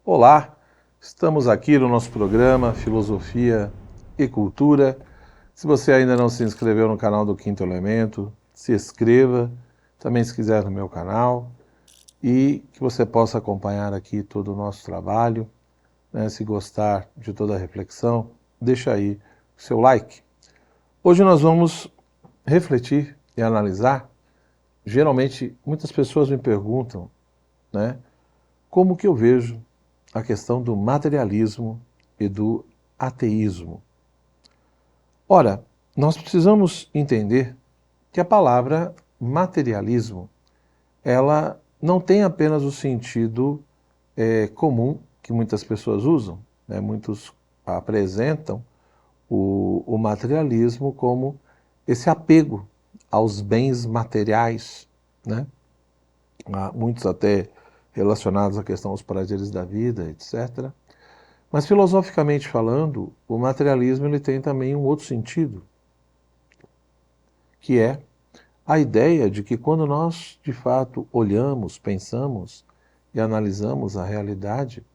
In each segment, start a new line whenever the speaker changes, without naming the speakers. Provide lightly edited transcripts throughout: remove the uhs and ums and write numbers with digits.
Olá, estamos aqui no nosso programa Filosofia e Cultura. Se você ainda não se inscreveu no canal do Quinto Elemento, se inscreva, também se quiser no meu canal, e que você possa acompanhar aqui todo o nosso trabalho, né? Se gostar de toda a reflexão, deixa aí o seu like. Hoje nós vamos refletir e analisar. Geralmente, muitas pessoas me perguntam, né, como que eu vejo a questão do materialismo e do ateísmo. Ora, nós precisamos entender que a palavra materialismo, ela não tem apenas o sentido comum que muitas pessoas usam, né? Muitos apresentam o materialismo como esse apego aos bens materiais, né? Há muitos até relacionados à questão dos prazeres da vida, etc. Mas filosoficamente falando, o materialismo ele tem também um outro sentido, que é a ideia de que quando nós de fato olhamos, pensamos e analisamos a realidade,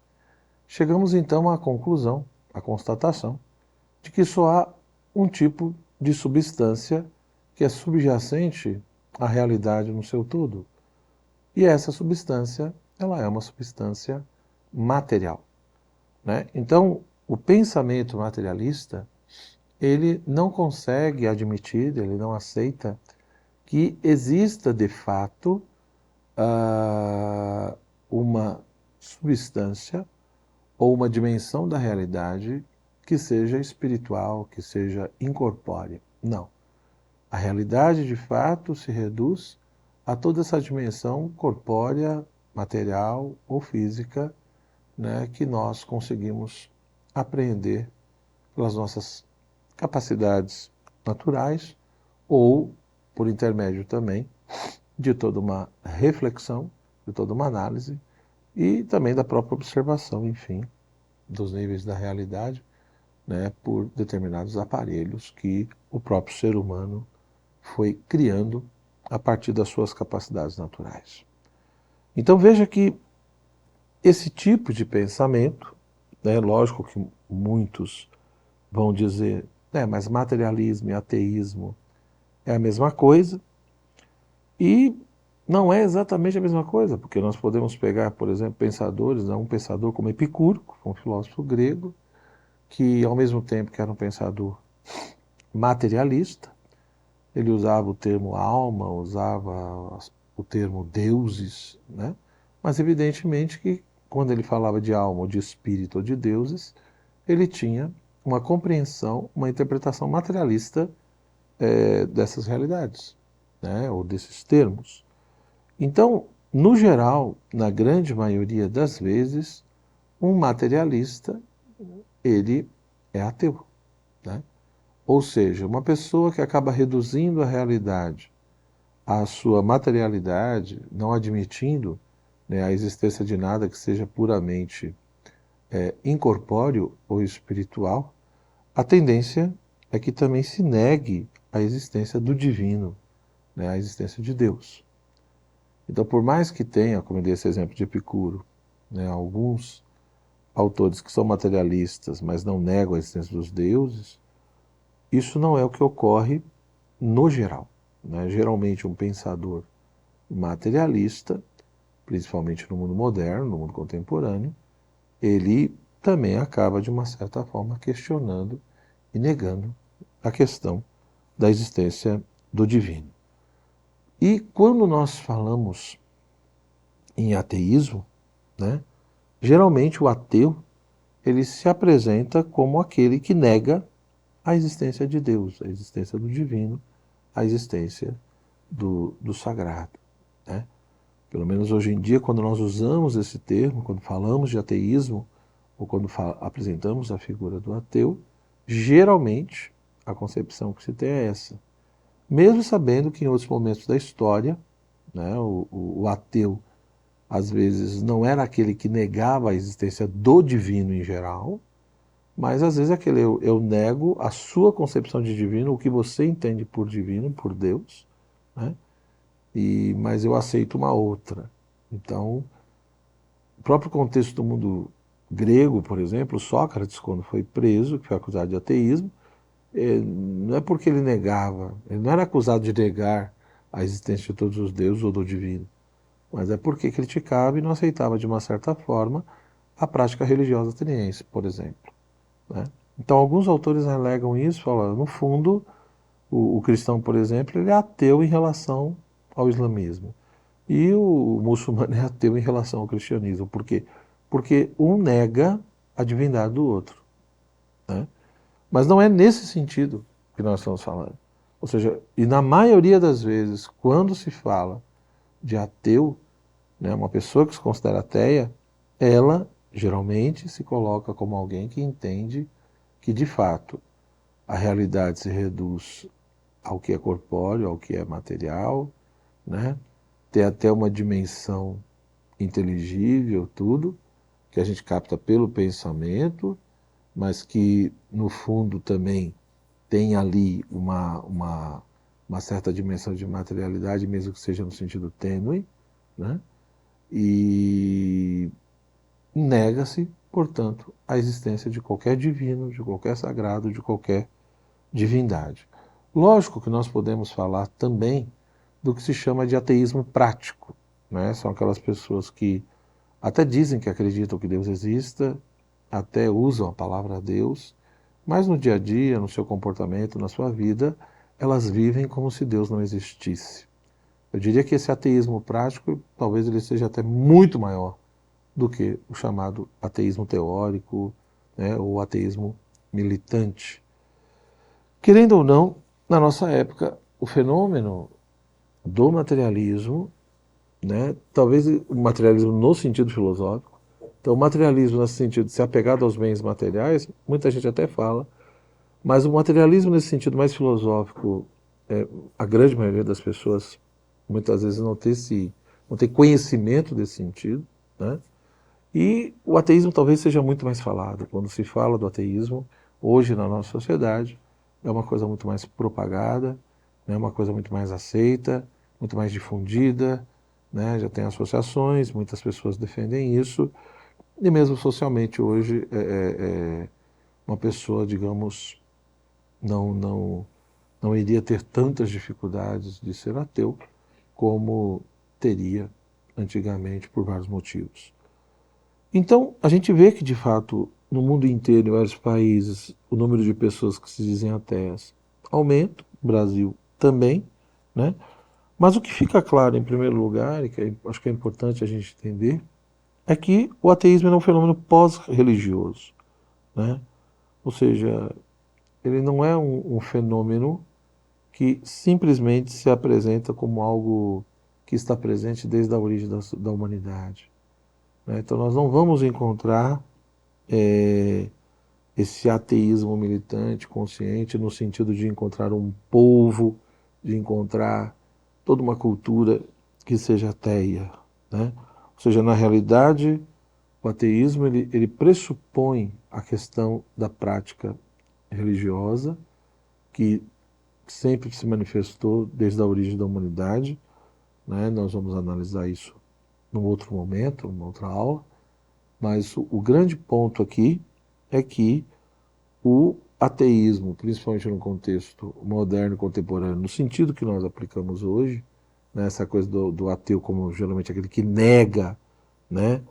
chegamos então à conclusão, à constatação, de que só há um tipo de substância que é subjacente à realidade no seu todo. E essa substância, ela é uma substância material, né? Então, o pensamento materialista, ele não consegue admitir, ele não aceita que exista de fato uma substância ou uma dimensão da realidade que seja espiritual, que seja incorpórea. Não. A realidade de fato se reduz a toda essa dimensão corpórea, material ou física, né, que nós conseguimos apreender pelas nossas capacidades naturais ou por intermédio também de toda uma reflexão, de toda uma análise e também da própria observação, enfim, dos níveis da realidade, né, por determinados aparelhos que o próprio ser humano foi criando a partir das suas capacidades naturais. Então veja que esse tipo de pensamento, né, lógico que muitos vão dizer, mas materialismo e ateísmo é a mesma coisa, e não é exatamente a mesma coisa, porque nós podemos pegar, por exemplo, pensadores, um pensador como Epicuro, um filósofo grego, que ao mesmo tempo que era um pensador materialista, ele usava o termo alma, usava o termo deuses, né? Mas evidentemente que quando ele falava de alma, ou de espírito, ou de deuses, ele tinha uma compreensão, uma interpretação materialista dessas realidades, né? Ou desses termos. Então, no geral, na grande maioria das vezes, um materialista, ele é ateu, né? Ou seja, uma pessoa que acaba reduzindo a realidade à sua materialidade, não admitindo, né, a existência de nada que seja puramente incorpóreo ou espiritual, a tendência é que também se negue a existência do divino, né, a existência de Deus. Então, por mais que tenha, como eu dei esse exemplo de Epicuro, né, alguns autores que são materialistas, mas não negam a existência dos deuses, isso não é o que ocorre no geral, né? Geralmente um pensador materialista, principalmente no mundo moderno, no mundo contemporâneo, ele também acaba, de uma certa forma, questionando e negando a questão da existência do divino. E quando nós falamos em ateísmo, né, geralmente o ateu ele se apresenta como aquele que nega a existência de Deus, a existência do divino, a existência do sagrado, né? Pelo menos hoje em dia, quando nós usamos esse termo, quando falamos de ateísmo, ou quando apresentamos a figura do ateu, geralmente a concepção que se tem é essa. Mesmo sabendo que em outros momentos da história, né, o ateu às vezes não era aquele que negava a existência do divino em geral, mas às vezes aquele eu nego a sua concepção de divino, o que você entende por divino, por Deus, né? Mas eu aceito uma outra. Então, o próprio contexto do mundo grego, por exemplo, Sócrates, quando foi preso, que foi acusado de ateísmo, não é porque ele negava, ele não era acusado de negar a existência de todos os deuses ou do divino, mas é porque criticava e não aceitava, de uma certa forma, a prática religiosa ateniense, por exemplo, né? Então, alguns autores alegam isso, falam, no fundo, o cristão, por exemplo, ele é ateu em relação ao islamismo. E o muçulmano é ateu em relação ao cristianismo. Por quê? Porque um nega a divindade do outro, né? Mas não é nesse sentido que nós estamos falando. Ou seja, e na maioria das vezes, quando se fala de ateu, né, uma pessoa que se considera ateia, ela geralmente se coloca como alguém que entende que, de fato, a realidade se reduz ao que é corpóreo, ao que é material, né? Tem até uma dimensão inteligível, tudo, que a gente capta pelo pensamento, mas que no fundo também tem ali uma certa dimensão de materialidade, mesmo que seja no sentido tênue, né? E nega-se, portanto, a existência de qualquer divino, de qualquer sagrado, de qualquer divindade. Lógico que nós podemos falar também do que se chama de ateísmo prático, né? São aquelas pessoas que até dizem que acreditam que Deus exista, até usam a palavra Deus, mas no dia a dia, no seu comportamento, na sua vida, elas vivem como se Deus não existisse. Eu diria que esse ateísmo prático, talvez ele seja até muito maior do que o chamado ateísmo teórico, né, ou ateísmo militante. Querendo ou não, na nossa época, o fenômeno do materialismo, né, talvez o materialismo no sentido filosófico, então o materialismo nesse sentido de ser apegado aos bens materiais, muita gente até fala, mas o materialismo nesse sentido mais filosófico, a grande maioria das pessoas muitas vezes não tem conhecimento desse sentido, né? E o ateísmo talvez seja muito mais falado. Quando se fala do ateísmo, hoje na nossa sociedade, é uma coisa muito mais propagada, é uma coisa muito mais aceita, muito mais difundida, né? Já tem associações, muitas pessoas defendem isso, e mesmo socialmente hoje, uma pessoa, digamos, não, não, não iria ter tantas dificuldades de ser ateu como teria antigamente por vários motivos. Então, a gente vê que, de fato, no mundo inteiro, em vários países, o número de pessoas que se dizem ateias aumenta, o Brasil também, né? Mas o que fica claro, em primeiro lugar, e que acho que é importante a gente entender, é que o ateísmo é um fenômeno pós-religioso, né? Ou seja, ele não é um fenômeno que simplesmente se apresenta como algo que está presente desde a origem da humanidade, né? Então nós não vamos encontrar é, esse ateísmo militante, consciente, no sentido de encontrar um povo, de encontrar toda uma cultura que seja ateia, né? Ou seja, na realidade, o ateísmo ele pressupõe a questão da prática religiosa, que sempre se manifestou desde a origem da humanidade, né? Nós vamos analisar isso num outro momento, numa outra aula, mas o grande ponto aqui é que o ateísmo, principalmente no contexto moderno e contemporâneo, no sentido que nós aplicamos hoje, né, essa coisa do ateu como geralmente aquele que nega, né,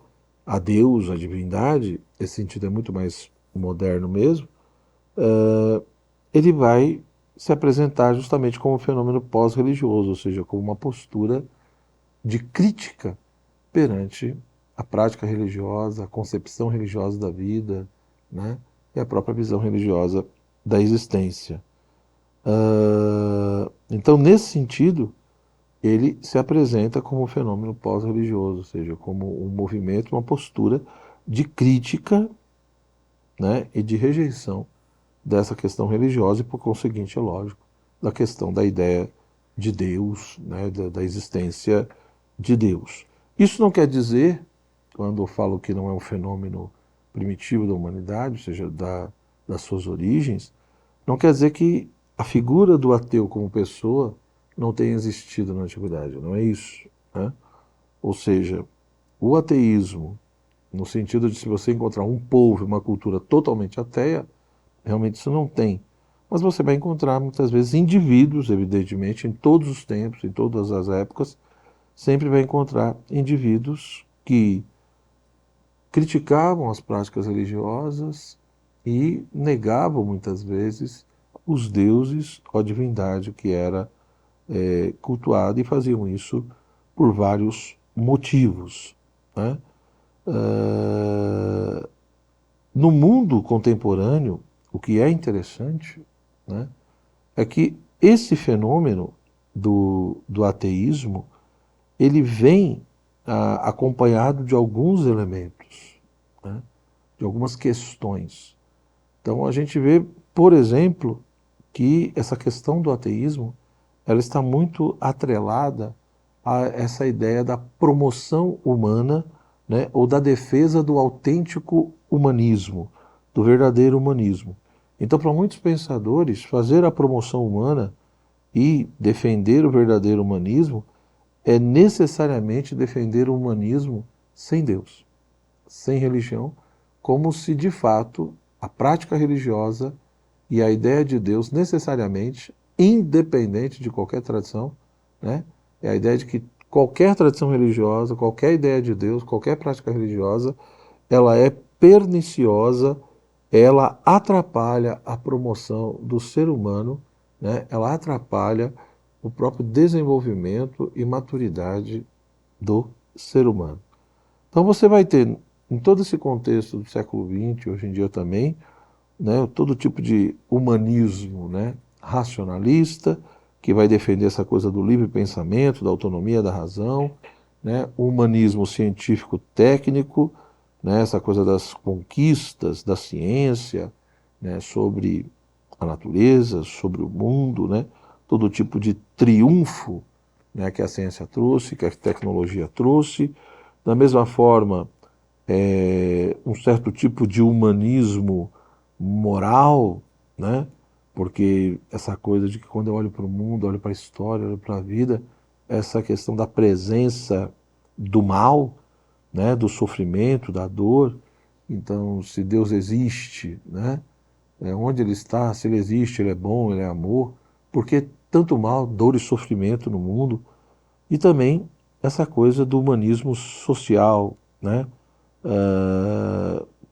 a Deus, a divindade, esse sentido é muito mais moderno mesmo, ele vai se apresentar justamente como um fenômeno pós-religioso, ou seja, como uma postura de crítica perante a prática religiosa, a concepção religiosa da vida, né? E a própria visão religiosa da existência. Então, nesse sentido, ele se apresenta como um fenômeno pós-religioso, ou seja, como um movimento, uma postura de crítica, né, e de rejeição dessa questão religiosa e, por conseguinte, é lógico, da questão da ideia de Deus, né, da existência de Deus. Isso não quer dizer, quando eu falo que não é um fenômeno primitivo da humanidade, ou seja, das suas origens, não quer dizer que a figura do ateu como pessoa não tenha existido na antiguidade, não é isso, né? Ou seja, o ateísmo No sentido de se você encontrar um povo, uma cultura totalmente ateia, realmente isso não tem. Mas você vai encontrar muitas vezes indivíduos, evidentemente, em todos os tempos, em todas as épocas, sempre vai encontrar indivíduos que criticavam as práticas religiosas e negavam muitas vezes os deuses ou a divindade que era cultuada e faziam isso por vários motivos, né? No mundo contemporâneo, o que é interessante, né, é que esse fenômeno do ateísmo ele vem acompanhado de alguns elementos, né, de algumas questões. Então a gente vê, por exemplo, que essa questão do ateísmo ela está muito atrelada a essa ideia da promoção humana, né, ou da defesa do autêntico humanismo, do verdadeiro humanismo. Então, para muitos pensadores, fazer a promoção humana e defender o verdadeiro humanismo é necessariamente defender o humanismo sem Deus, sem religião, como se de fato a prática religiosa e a ideia de Deus necessariamente, independente de qualquer tradição, né? É a ideia de que qualquer tradição religiosa, qualquer ideia de Deus, qualquer prática religiosa, ela é perniciosa, ela atrapalha a promoção do ser humano, né? Ela atrapalha o próprio desenvolvimento e maturidade do ser humano. Então você vai ter, em todo esse contexto do século XX, hoje em dia também, né, todo tipo de humanismo, né, racionalista, que vai defender essa coisa do livre pensamento, da autonomia da razão, né, o humanismo científico técnico, né, essa coisa das conquistas da ciência, né, sobre a natureza, sobre o mundo, né, todo tipo de triunfo, né, que a ciência trouxe, que a tecnologia trouxe. Da mesma forma, um certo tipo de humanismo moral, né? Porque essa coisa de que quando eu olho para o mundo, olho para a história, olho para a vida, essa questão da presença do mal, né? Do sofrimento, da dor. Então, se Deus existe, né? Onde Ele está, se Ele existe, Ele é bom, Ele é amor. Por que tanto mal, dor e sofrimento no mundo? E também essa coisa do humanismo social, né?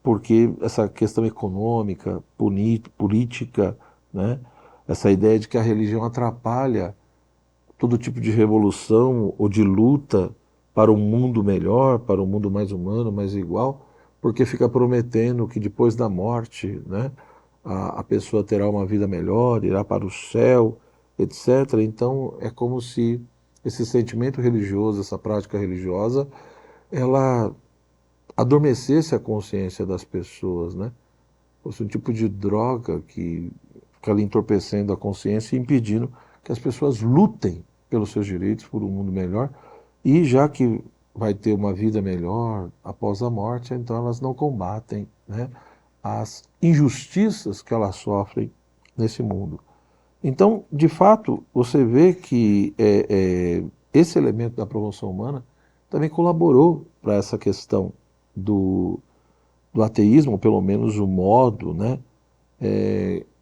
Porque essa questão econômica, política, né? Essa ideia de que a religião atrapalha todo tipo de revolução ou de luta para um mundo melhor, para um mundo mais humano, mais igual, porque fica prometendo que depois da morte, né, a pessoa terá uma vida melhor, irá para o céu, etc. Então é como se esse sentimento religioso, essa prática religiosa, ela adormecesse a consciência das pessoas, né? Fosse um tipo de droga que fica ali entorpecendo a consciência e impedindo que as pessoas lutem pelos seus direitos, por um mundo melhor. E já que vai ter uma vida melhor após a morte, então elas não combatem, né, as injustiças que elas sofrem nesse mundo. Então, de fato, você vê que esse elemento da promoção humana também colaborou para essa questão do ateísmo, ou pelo menos o modo, né,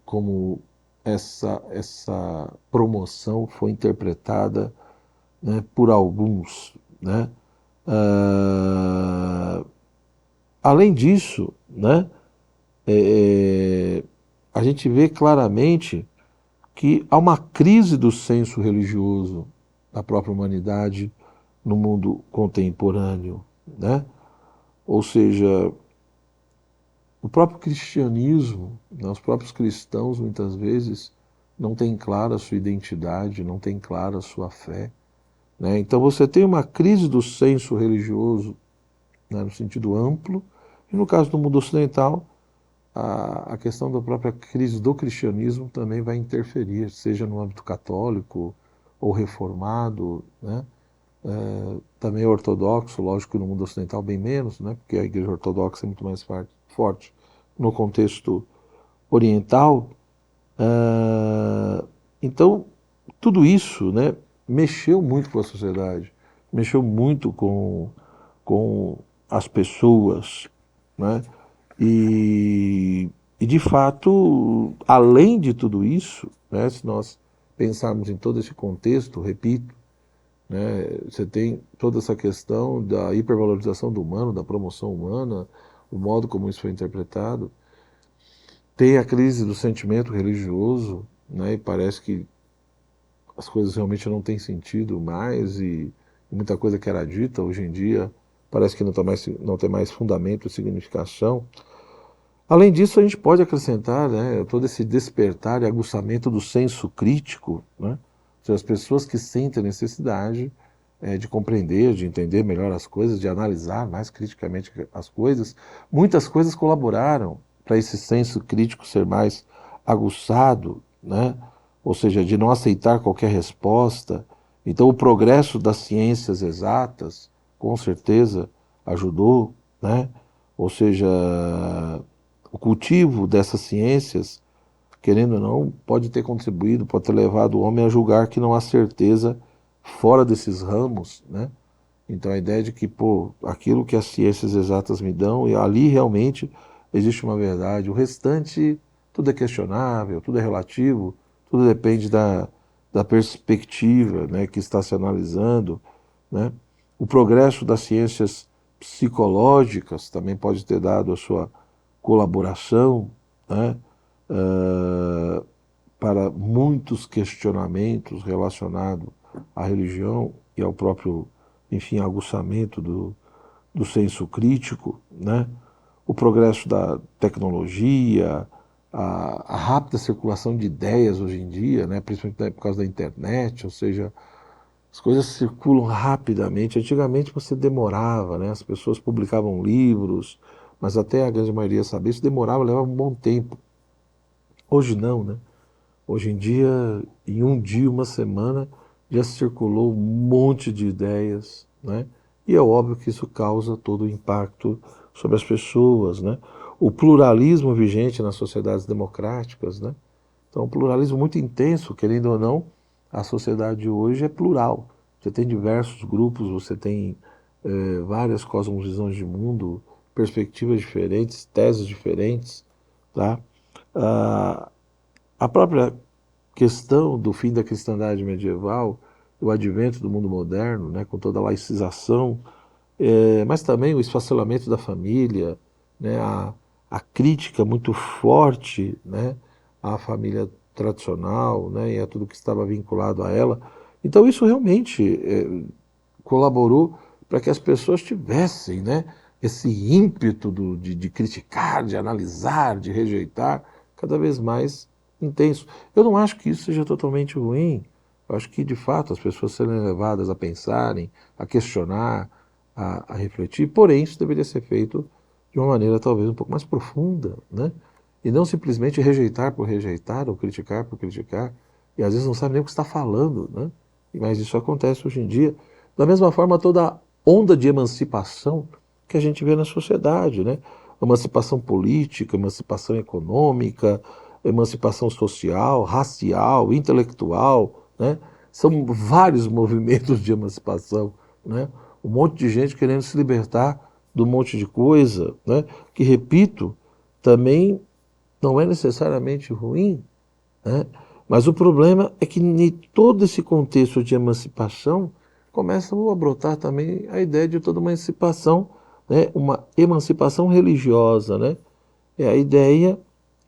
como essa promoção foi interpretada, né, por alguns, né. Ah, além disso, né, a gente vê claramente que há uma crise do senso religioso da própria humanidade no mundo contemporâneo, né? Ou seja, o próprio cristianismo, né, os próprios cristãos muitas vezes não têm clara a sua identidade, não têm clara a sua fé, né? Então você tem uma crise do senso religioso, né, no sentido amplo, e no caso do mundo ocidental, a questão da própria crise do cristianismo também vai interferir, seja no âmbito católico ou reformado, né? Também ortodoxo, lógico que no mundo ocidental bem menos, né? Porque a igreja ortodoxa é muito mais forte no contexto oriental. Então, tudo isso, né, mexeu muito com a sociedade, mexeu muito com as pessoas, né? E de fato, além de tudo isso, né, se nós pensarmos em todo esse contexto, repito, né, você tem toda essa questão da hipervalorização do humano, da promoção humana, o modo como isso foi interpretado, tem a crise do sentimento religioso, né, e parece que as coisas realmente não têm sentido mais e muita coisa que era dita hoje em dia parece que não tem mais fundamento e significação. Além disso, a gente pode acrescentar, né, todo esse despertar e aguçamento do senso crítico, né, ou seja, as pessoas que sentem a necessidade de compreender, de entender melhor as coisas, de analisar mais criticamente as coisas. Muitas coisas colaboraram para esse senso crítico ser mais aguçado, né, ou seja, de não aceitar qualquer resposta. Então, o progresso das ciências exatas, com certeza, ajudou, né, ou seja, o cultivo dessas ciências, querendo ou não, pode ter contribuído, pode ter levado o homem a julgar que não há certeza fora desses ramos, né? Então a ideia de que, pô, aquilo que as ciências exatas me dão, e ali realmente existe uma verdade, o restante tudo é questionável, tudo é relativo, tudo depende da perspectiva, né, que está se analisando, né? O progresso das ciências psicológicas também pode ter dado a sua colaboração, né, uh, para muitos questionamentos relacionados à religião e ao próprio, enfim, aguçamento do senso crítico, né? O progresso da tecnologia, a rápida circulação de ideias hoje em dia, né? Principalmente por causa da internet, ou seja, as coisas circulam rapidamente. Antigamente você demorava, né? As pessoas publicavam livros, mas até a grande maioria saber isso demorava, levava um bom tempo. Hoje não, né? Hoje em dia, em um dia, uma semana, já circulou um monte de ideias, né? E é óbvio que isso causa todo o impacto sobre as pessoas, né? O pluralismo vigente nas sociedades democráticas, né? Então, um pluralismo muito intenso, querendo ou não, a sociedade hoje é plural. Você tem diversos grupos, você tem várias cosmovisões de mundo, perspectivas diferentes, teses diferentes, tá? Ah, a própria questão do fim da cristandade medieval, o advento do mundo moderno, né, com toda a laicização, mas também o esfacelamento da família, né, a crítica muito forte, né, à família tradicional, né, e a tudo que estava vinculado a ela. Então isso realmente colaborou para que as pessoas tivessem, né, esse ímpeto de criticar, de analisar, de rejeitar, cada vez mais intenso. Eu não acho que isso seja totalmente ruim. Eu acho que, de fato, as pessoas serem levadas a pensarem, a questionar, a refletir, porém, isso deveria ser feito de uma maneira talvez um pouco mais profunda, né? E não simplesmente rejeitar por rejeitar ou criticar por criticar, e às vezes não sabe nem o que está falando, né? Mas isso acontece hoje em dia. Da mesma forma, toda a onda de emancipação que a gente vê na sociedade, né? Emancipação política, emancipação econômica, emancipação social, racial, intelectual, né? São vários movimentos de emancipação, né? Um monte de gente querendo se libertar de um monte de coisa, né? Que, repito, também não é necessariamente ruim, né? Mas o problema é que em todo esse contexto de emancipação começa a brotar também a ideia de toda uma emancipação, né? Uma emancipação religiosa, né? É a ideia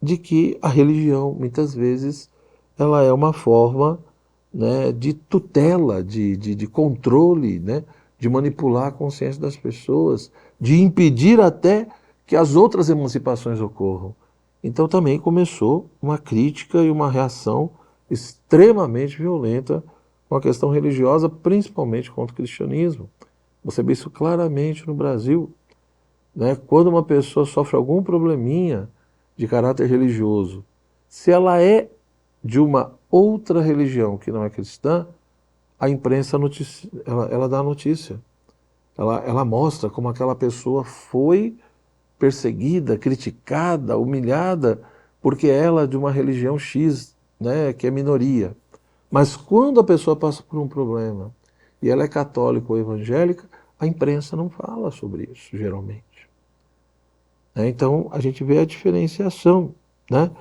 de que a religião, muitas vezes, ela é uma forma, né, de tutela, de controle, né, de manipular a consciência das pessoas, de impedir até que as outras emancipações ocorram. Então também começou uma crítica e uma reação extremamente violenta com a questão religiosa, principalmente contra o cristianismo. Você vê isso claramente no Brasil, né? Quando uma pessoa sofre algum probleminha de caráter religioso, se ela é de uma outra religião que não é cristã, a imprensa ela dá a notícia. Ela mostra como aquela pessoa foi perseguida, criticada, humilhada, porque ela é de uma religião X, né, que é minoria. Mas quando a pessoa passa por um problema e ela é católica ou evangélica, A imprensa não fala sobre isso, geralmente. Então, a gente vê a diferenciação, né?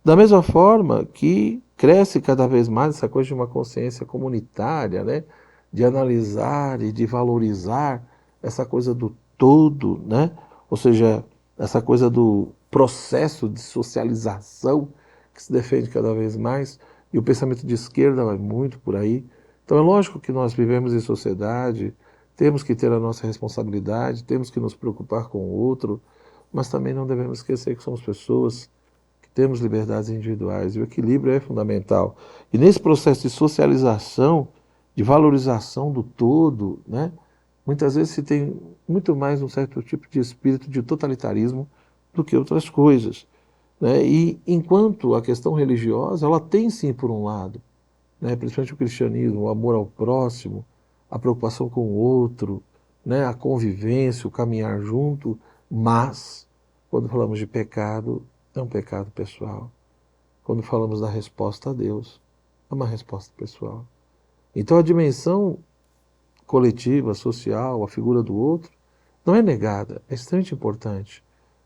Da mesma forma que cresce cada vez mais essa coisa de uma consciência comunitária, né? De analisar e de valorizar essa coisa do todo, né? Ou seja, essa coisa do processo de socialização que se defende cada vez mais, e o pensamento de esquerda vai muito por aí. Então é lógico que nós vivemos em sociedade, temos que ter a nossa responsabilidade, temos que nos preocupar com o outro, mas também não devemos esquecer que somos pessoas, que temos liberdades individuais, e o equilíbrio é fundamental. E nesse processo de socialização, de valorização do todo, né, muitas vezes se tem muito mais um certo tipo de espírito de totalitarismo do que outras coisas. Né? E enquanto a questão religiosa, ela tem sim, por um lado, né, principalmente o cristianismo, o amor ao próximo, a preocupação com o outro, né, a convivência, o caminhar junto, mas quando falamos de pecado, é um pecado pessoal. Quando falamos da resposta a Deus, é uma resposta pessoal. Então a dimensão coletiva, social, a figura do outro, não é negada, é extremamente importante,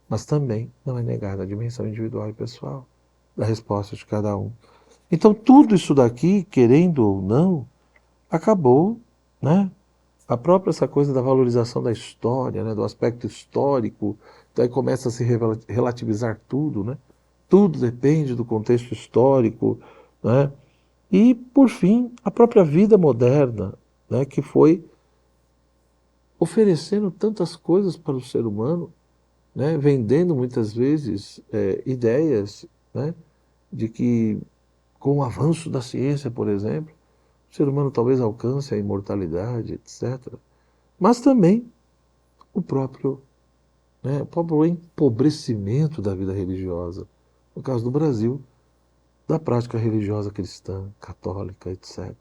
mas também não é negada a dimensão individual e pessoal da resposta de cada um. Então tudo isso daqui, querendo ou não, acabou, né? A própria essa coisa da valorização da história, né? Do aspecto histórico, daí começa a se relativizar tudo, né? Tudo depende do contexto histórico, né? E, por fim, a própria vida moderna, né? Que foi oferecendo tantas coisas para o ser humano, né? Vendendo muitas vezes ideias, né? De que com o avanço da ciência, por exemplo, o ser humano talvez alcance a imortalidade, etc. Mas também o próprio, né, o próprio empobrecimento da vida religiosa. No caso do Brasil, da prática religiosa cristã, católica, etc.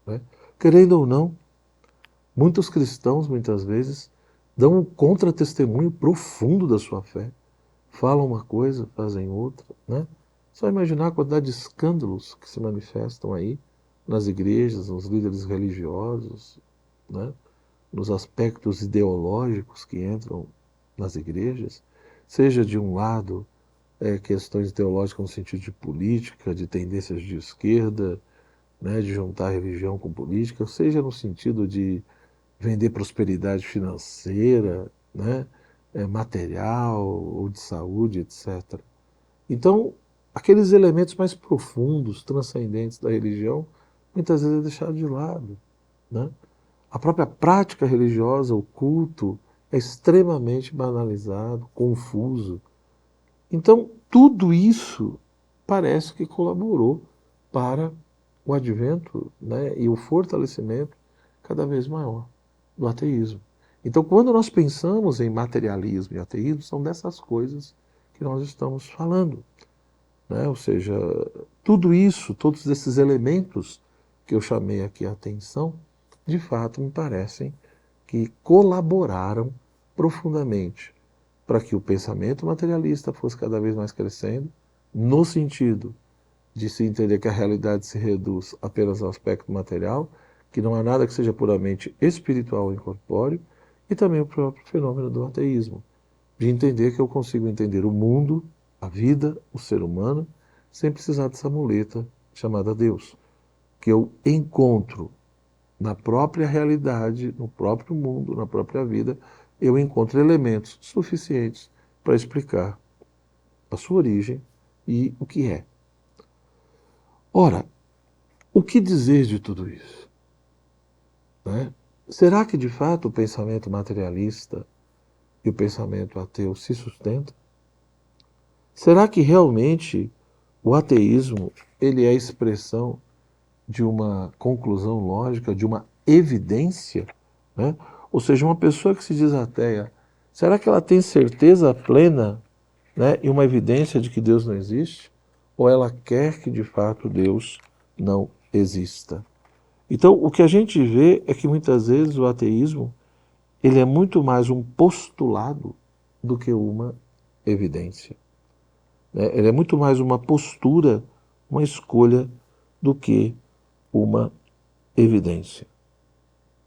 Né? Querendo ou não, muitos cristãos, muitas vezes, dão um contra-testemunho profundo da sua fé. Falam uma coisa, fazem outra. Né? Só imaginar a quantidade de escândalos que se manifestam aí nas igrejas, nos líderes religiosos, né? Nos aspectos ideológicos que entram nas igrejas, seja de um lado questões teológicas no sentido de política, de tendências de esquerda, né, de juntar religião com política, seja no sentido de vender prosperidade financeira, né, material ou de saúde, etc. Então, aqueles elementos mais profundos, transcendentes da religião, muitas vezes é deixado de lado, né? A própria prática religiosa, o culto, é extremamente banalizado, confuso. Então, tudo isso parece que colaborou para o advento, né, e o fortalecimento cada vez maior do ateísmo. Então, quando nós pensamos em materialismo e ateísmo, são dessas coisas que nós estamos falando. Né? Ou seja, tudo isso, todos esses elementos que eu chamei aqui a atenção, de fato me parecem que colaboraram profundamente para que o pensamento materialista fosse cada vez mais crescendo, no sentido de se entender que a realidade se reduz apenas ao aspecto material, que não há nada que seja puramente espiritual ou incorpóreo, e também o próprio fenômeno do ateísmo, de entender que eu consigo entender o mundo, a vida, o ser humano, sem precisar dessa muleta chamada Deus, que eu encontro na própria realidade, no próprio mundo, na própria vida, eu encontro elementos suficientes para explicar a sua origem e o que é. Ora, o que dizer de tudo isso? Né? Será que de fato o pensamento materialista e o pensamento ateu se sustentam? Será que realmente o ateísmo ele é a expressão de uma conclusão lógica, de uma evidência? Né? Ou seja, uma pessoa que se diz ateia, será que ela tem certeza plena, né, e uma evidência de que Deus não existe? Ou ela quer que de fato Deus não exista? Então, o que a gente vê é que muitas vezes o ateísmo ele é muito mais um postulado do que uma evidência. Né? Ele é muito mais uma postura, uma escolha, do que uma evidência.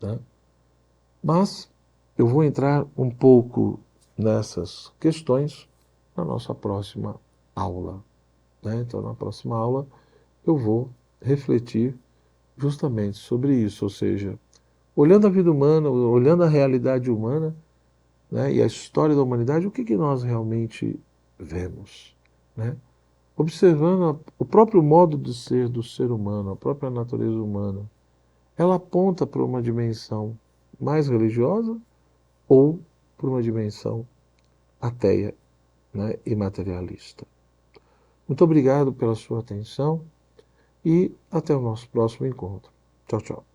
Né? Mas Eu vou entrar um pouco nessas questões na nossa próxima aula, né? Então, na próxima aula, eu vou refletir justamente sobre isso, ou seja, olhando a vida humana, olhando a realidade humana, né, e a história da humanidade, o que que nós realmente vemos, né? Observando o próprio modo de ser do ser humano, a própria natureza humana, ela aponta para uma dimensão mais religiosa ou para uma dimensão ateia, né, e materialista. Muito obrigado pela sua atenção e até o nosso próximo encontro. Tchau, tchau.